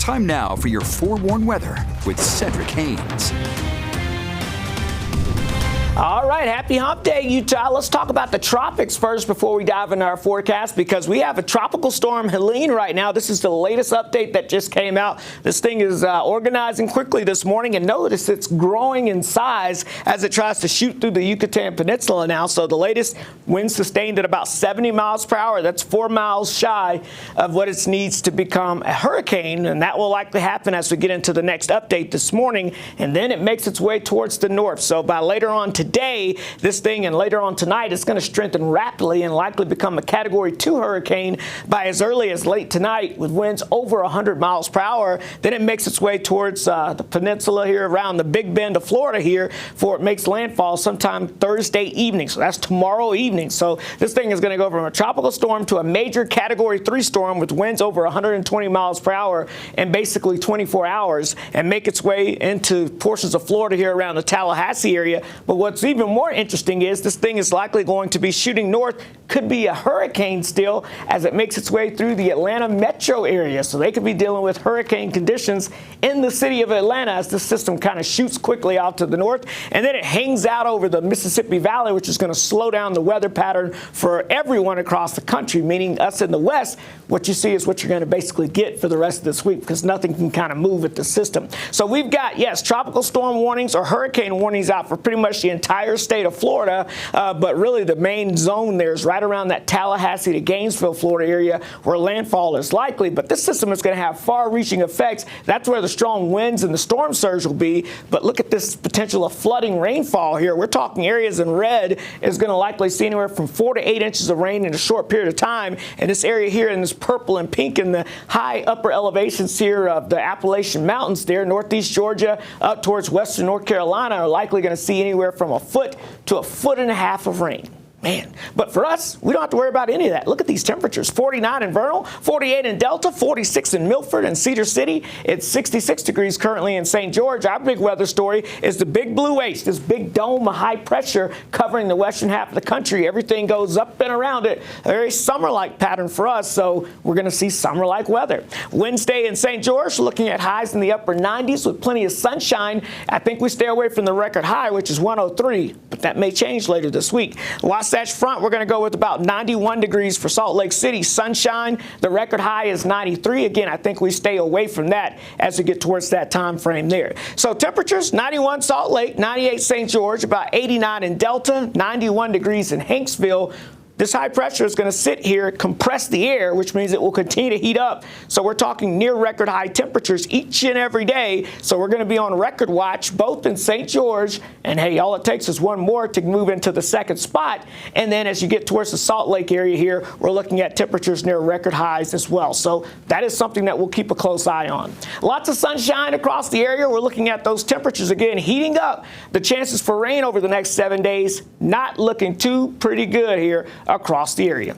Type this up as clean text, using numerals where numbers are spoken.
Time now for your forewarned weather with Cedric Haynes. All right, happy hump day, Utah. Let's talk about the tropics first before we dive into our forecast, because we have a tropical storm, Helene, right now. This is the latest update that just came out. This thing is organizing quickly this morning, and notice it's growing in size as it tries to shoot through the Yucatan Peninsula now. So the latest wind sustained at about 70 miles per hour. That's 4 miles shy of what it needs to become a hurricane, and that will likely happen as we get into the next update this morning, and then it makes its way towards the north. So by later on today, this thing, and later on tonight, it's going to strengthen rapidly and likely become a Category 2 hurricane by as early as late tonight with winds over 100 miles per hour. Then it makes its way towards the peninsula here around the Big Bend of Florida here before it makes landfall sometime Thursday evening. So that's tomorrow evening. So this thing is going to go from a tropical storm to a major Category 3 storm with winds over 120 miles per hour in basically 24 hours and make its way into portions of Florida here around the Tallahassee area. But what's even more interesting is this thing is likely going to be shooting north, could be a hurricane still as it makes its way through the Atlanta metro area. So they could be dealing with hurricane conditions in the city of Atlanta as the system kind of shoots quickly out to the north. And then it hangs out over the Mississippi Valley, which is going to slow down the weather pattern for everyone across the country, meaning us in the west. What you see is what you're going to basically get for the rest of this week because nothing can kind of move with the system. So we've got, yes, tropical storm warnings or hurricane warnings out for pretty much the entire state of Florida, but really the main zone there is right around that Tallahassee to Gainesville, Florida area where landfall is likely. But this system is going to have far-reaching effects. That's where the strong winds and the storm surge will be. But look at this potential of flooding rainfall here. We're talking areas in red is going to likely see anywhere from 4 to 8 inches of rain in a short period of time. And this area here in this purple and pink in the high upper elevations here of the Appalachian Mountains there, northeast Georgia up towards western North Carolina are likely going to see anywhere from a foot to a foot and a half of rain. Man, but for us, we don't have to worry about any of that. Look at these temperatures. 49 in Vernal, 48 in Delta, 46 in Milford and Cedar City. It's 66 degrees currently in St. George. Our big weather story is the big blue H, this big dome of high pressure covering the western half of the country. Everything goes up and around it. A very summer-like pattern for us, so we're going to see summer-like weather. Wednesday in St. George, looking at highs in the upper 90s with plenty of sunshine. I think we stay away from the record high, which is 103, but that may change later this week. Wasatch Front, we're going to go with about 91 degrees for Salt Lake City. Sunshine, the record high is 93. Again, I think we stay away from that as we get towards that time frame there. So temperatures, 91 Salt Lake, 98 St. George, about 89 in Delta, 91 degrees in Hanksville. This high pressure is going to sit here, compress the air, which means it will continue to heat up. So we're talking near record high temperatures each and every day. So we're going to be on record watch both in St. George. And hey, all it takes is one more to move into the second spot. And then as you get towards the Salt Lake area here, we're looking at temperatures near record highs as well. So that is something that we'll keep a close eye on. Lots of sunshine across the area. We're looking at those temperatures again heating up. The chances for rain over the next 7 days not looking too pretty good here across the area.